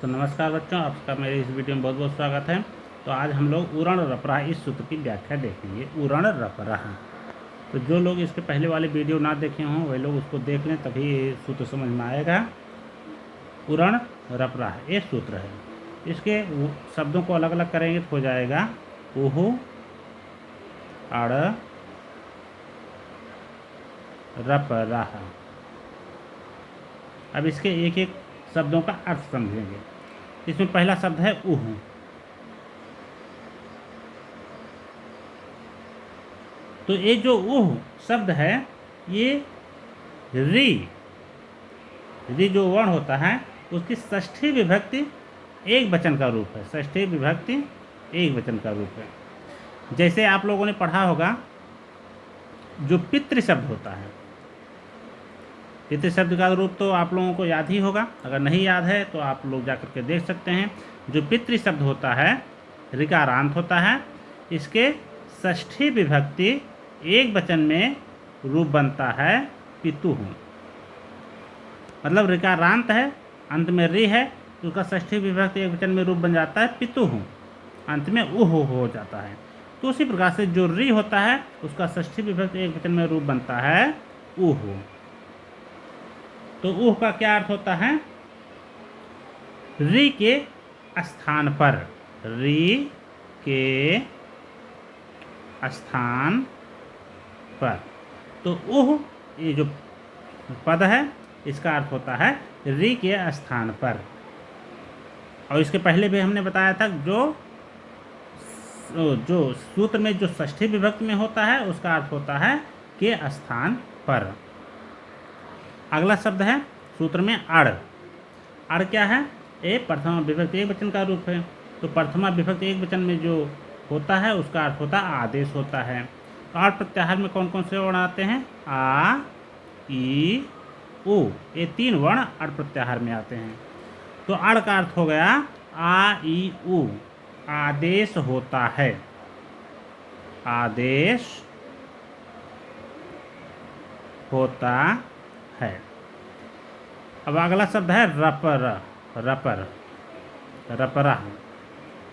तो नमस्कार बच्चों, आपका मेरे इस वीडियो में बहुत बहुत स्वागत है। तो आज हम लोग उरण रपरा इस सूत्र की व्याख्या देखेंगे। उरण रपरा, तो जो लोग इसके पहले वाले वीडियो ना देखे हों वह लोग उसको देख लें, तभी ये सूत्र समझ में आएगा। उरण रपरा ये सूत्र है। इसके शब्दों को अलग अलग करेंगे तो हो जाएगा उहु अड़ रपरा। अब इसके एक एक शब्दों का अर्थ समझेंगे। इसमें पहला शब्द है उहु। तो ये जो उह शब्द है ये री जो वर्ण होता है उसकी षष्ठी विभक्ति एक वचन का रूप है। षष्ठी विभक्ति एक वचन का रूप है। जैसे आप लोगों ने पढ़ा होगा जो पितृ शब्द होता है, पितृ शब्द का रूप तो आप लोगों को याद ही होगा। अगर नहीं याद है तो आप लोग जाकर के देख सकते हैं। जो पितृ शब्द होता है ऋकारांत होता है। इसके षष्ठी विभक्ति एक वचन में रूप बनता है पितुः। मतलब ऋकारांत है, अंत में रि है, तो उसका षष्ठी विभक्ति एक वचन में रूप बन जाता है पितुः, अंत में उह हो जाता है। तो उसी प्रकार से जो रि होता है उसका षष्ठी विभक्ति एक वचन में रूप बनता है उह। तो उह का क्या अर्थ होता है? रि के स्थान पर, रि के स्थान पर। तो उह ये जो पद है इसका अर्थ होता है रि के स्थान पर। और इसके पहले भी हमने बताया था जो सूत्र में जो षष्ठी विभक्ति में होता है उसका अर्थ होता है के स्थान पर। अगला शब्द है सूत्र में अड़। अड़ क्या है? ये प्रथमा विभक्ति एक वचन का रूप है। तो प्रथमा विभक्ति एक वचन में जो होता है उसका अर्थ होता है आदेश होता है। तो अड़ प्रत्याहार में कौन कौन से वर्ण आते हैं? आ, ई, उ। ये तीन वर्ण अड़ प्रत्याहार में आते हैं। तो अड़ का अर्थ हो गया आ, ई, उ, आदेश होता है। आदेश होता है। अब अगला शब्द है रपर। रपर, रपरा।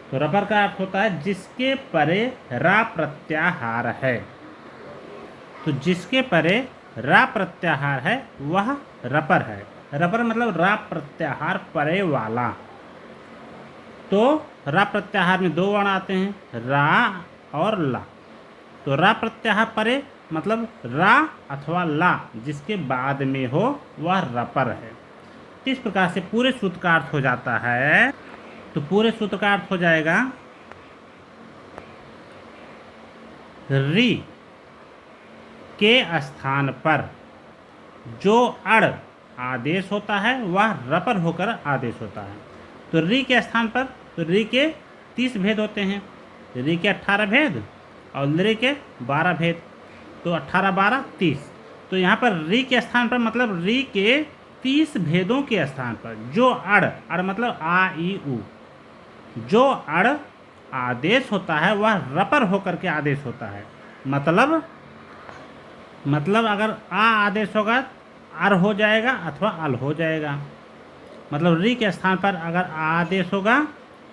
तो रपर का अर्थ होता है जिसके परे रा प्रत्याहार है। तो जिसके परे रा प्रत्याहार है वह रपर है। रपर मतलब रा प्रत्याहार परे वाला। तो रा प्रत्याहार में दो वर्ण आते हैं, रा और ला। तो रा प्रत्याहार परे मतलब रा अथवा ला जिसके बाद में हो वह रपर है। इस प्रकार से पूरे सूत्र का अर्थ हो जाता है। तो पूरे सूत्र का अर्थ हो जाएगा रि के स्थान पर जो अड़ आदेश होता है वह रपर होकर आदेश होता है। तो रि के स्थान पर, तो रि के 30 भेद होते हैं, रि के 18 भेद और लि के 12 भेद। तो 18, 12, 30। तो यहाँ पर रि के स्थान पर मतलब रि के 30 भेदों के स्थान पर जो अड़ मतलब आ, ई, उ, जो अड़ आदेश होता है वह रपर होकर के आदेश होता है। मतलब अगर आ आदेश होगा अर हो जाएगा अथवा अल हो जाएगा। मतलब रि के स्थान पर अगर आ आदेश होगा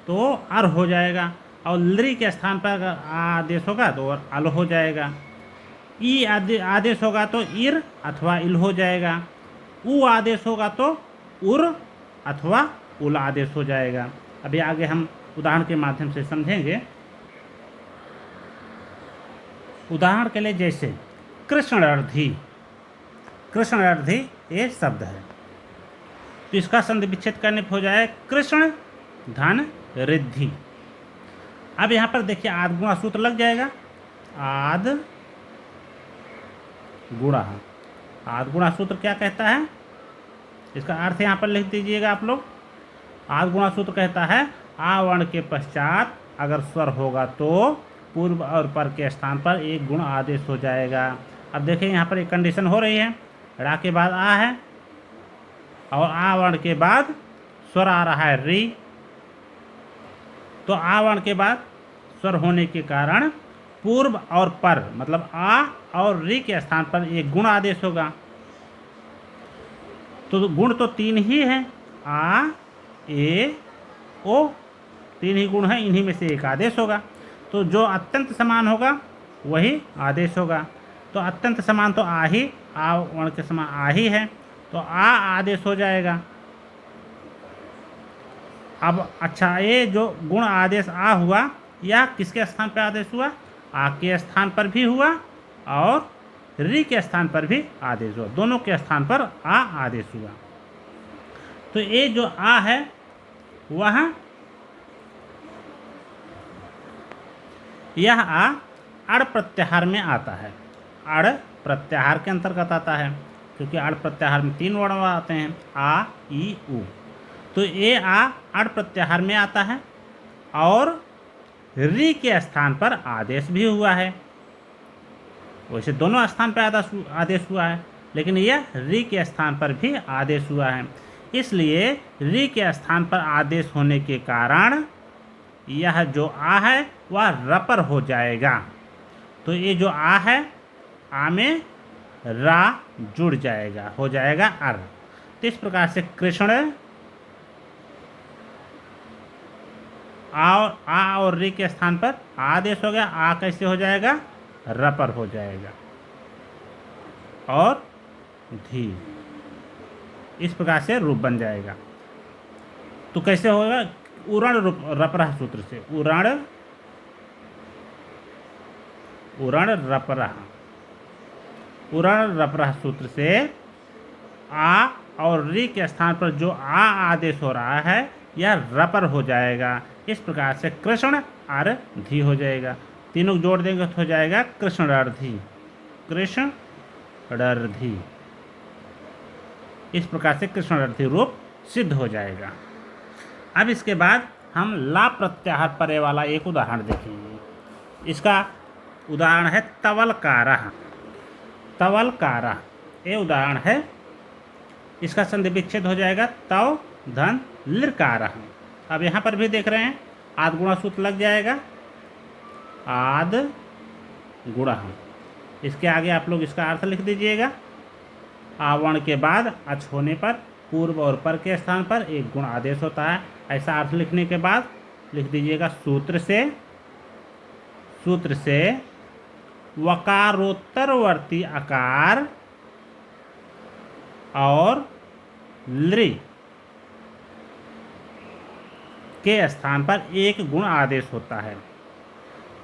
तो अर हो जाएगा, और लि के स्थान पर अगर आ आदेश होगा तो अल हो जाएगा। ई आदेश होगा तो इर अथवा इल हो जाएगा। उ आदेश होगा तो उर अथवा उल आदेश हो जाएगा। अभी आगे हम उदाहरण के माध्यम से समझेंगे। उदाहरण के लिए जैसे कृष्णर्धि। कृष्णर्धि ये शब्द है। तो इसका संधि विच्छेद करने पर हो जाए कृष्ण धन रिद्धि। अब यहाँ पर देखिए आद गुणा सूत्र लग जाएगा। आद गुणा। आद गुणा सूत्र क्या कहता है? इसका अर्थ यहाँ पर लिख दीजिएगा आप लोग। आद गुणा सूत्र कहता है आ वर्ण के पश्चात अगर स्वर होगा तो पूर्व और पर के स्थान पर एक गुण आदेश हो जाएगा। अब देखिए यहाँ पर एक कंडीशन हो रही है, रा के बाद आ है और आ वर्ण के बाद स्वर आ रहा है रि। तो आ वर्ण के बाद स्वर होने के कारण पूर्व और पर मतलब आ और रि के स्थान पर एक गुण आदेश होगा। तो गुण तो 3 ही है, आ, ए, ओ, तीन ही गुण हैं, इन्हीं में से एक आदेश होगा। तो जो अत्यंत समान होगा वही आदेश होगा। तो अत्यंत समान तो आ ही, आ वर्ण के समान आ ही है, तो आ आदेश हो जाएगा। अब अच्छा, ये जो गुण आदेश आ हुआ, यह किसके स्थान पर आदेश हुआ? आ के स्थान पर भी हुआ और री के स्थान पर भी आदेश हुआ, दोनों के स्थान पर आ आदेश हुआ। तो ये जो आ है वह, यह आ अड़ प्रत्याहार में आता है, अड़ प्रत्याहार के अंतर्गत आता है, क्योंकि अड़ प्रत्याहार में 3 वर्ण आते हैं, आ, ई, उ। तो ये आ अड़ प्रत्याहार में आता है और री के स्थान पर आदेश भी हुआ है। वैसे दोनों स्थान पर आदेश हुआ है, लेकिन यह री के स्थान पर भी आदेश हुआ है। इसलिए री के स्थान पर आदेश होने के कारण यह जो आ है वह रपर हो जाएगा। तो ये जो आ है, आ में रा जुड़ जाएगा, हो जाएगा अर। तो इस प्रकार से कृष्ण आ और री के स्थान पर आदेश हो गया, आ कैसे हो जाएगा? रपर हो जाएगा और धी, इस प्रकार से रूप बन जाएगा। तो कैसे होगा? उरण रूप रपरह सूत्र से, उरण रपरह सूत्र से आ और री के स्थान पर जो आ आदेश हो रहा है यह रपर हो जाएगा। इस प्रकार से कृष्ण अर्धी हो जाएगा। तीनों जोड़ देंगे तो हो जाएगा कृष्ण अर्धी, कृष्ण अर्धी। इस प्रकार से कृष्ण अर्धी रूप सिद्ध हो जाएगा। अब इसके बाद हम ला प्रत्याहार परे वाला एक उदाहरण देखेंगे। इसका उदाहरण है तवलकारः। तवलकारः ये उदाहरण है। इसका संधि विच्छेद हो जाएगा तव धन लिरकारः। अब यहाँ पर भी देख रहे हैं आद गुणा सूत्र लग जाएगा, आद गुणा। इसके आगे आप लोग इसका अर्थ लिख दीजिएगा। आवर्ण के बाद अच होने पर पूर्व और पर के स्थान पर एक गुण आदेश होता है। ऐसा अर्थ लिखने के बाद लिख दीजिएगा सूत्र से वकारोत्तरवर्ती आकार और लृ के स्थान पर एक गुण आदेश होता है।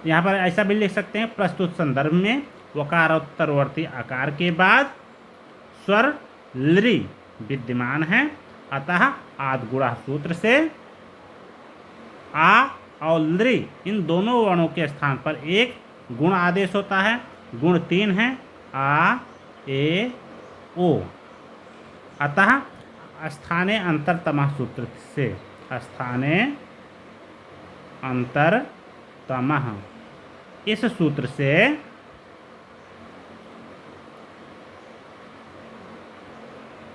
यहाँ पर ऐसा भी लिख सकते हैं, प्रस्तुत संदर्भ में वकारोत्तरवर्ती आकार के बाद स्वर लृ विद्यमान है, अतः आद गुणा सूत्र से आ और लृ इन दोनों वर्णों के स्थान पर एक गुण आदेश होता है। गुण 3 है, आ, ए, ओ। अतः स्थाने अंतरतमः सूत्र से, स्थाने अंतरतमः इस सूत्र से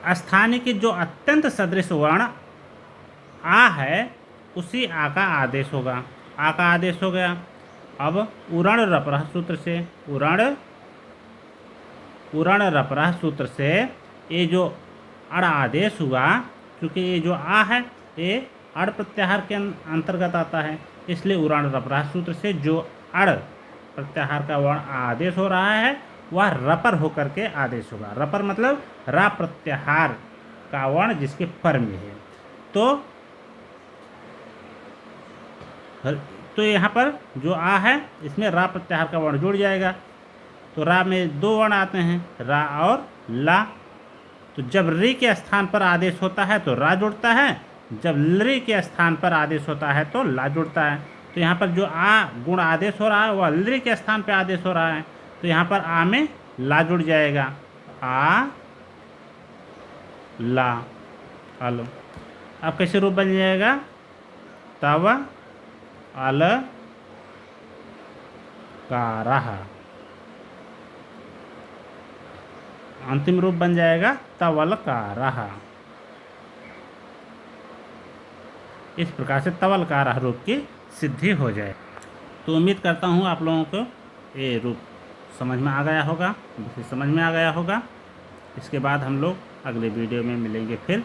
स्थानीय की जो अत्यंत सदृश वर्ण आ है उसी आ का आदेश होगा। आ का आदेश हो गया। अब उरण रपरह सूत्र से, उरण रपरह सूत्र से ये जो अड़ आदेश हुआ, क्योंकि ये जो आ है ये अड़ प्रत्याहार के अंतर्गत आता है, इसलिए उरण रपरह सूत्र से जो अड़ प्रत्याहार का वर्ण आदेश हो रहा है वह रपर होकर के आदेश होगा। रपर मतलब रा प्रत्याहार का वर्ण जिसके पर में है। तो यहाँ पर जो आ है इसमें रा प्रत्याहार का वर्ण जुड़ जाएगा। तो रा में 2 वर्ण आते हैं, रा और ला। तो जब री के स्थान पर आदेश होता है तो रा जुड़ता है, जब लृ के स्थान पर आदेश होता है तो ला जुड़ता है। तो यहाँ पर जो आ गुण आदेश हो रहा है वह लृ के स्थान पर आदेश हो रहा है, तो यहाँ पर आ में ला जुड़ जाएगा, आ ला अल। अब कैसे रूप बन जाएगा? तव अल कारः। अंतिम रूप बन जाएगा तवलकारः। इस प्रकार से तवलकारः रूप की सिद्धि हो जाए। तो उम्मीद करता हूँ आप लोगों को ये रूप समझ में आ गया होगा, समझ में आ गया होगा। इसके बाद हम लोग अगले वीडियो में मिलेंगे फिर।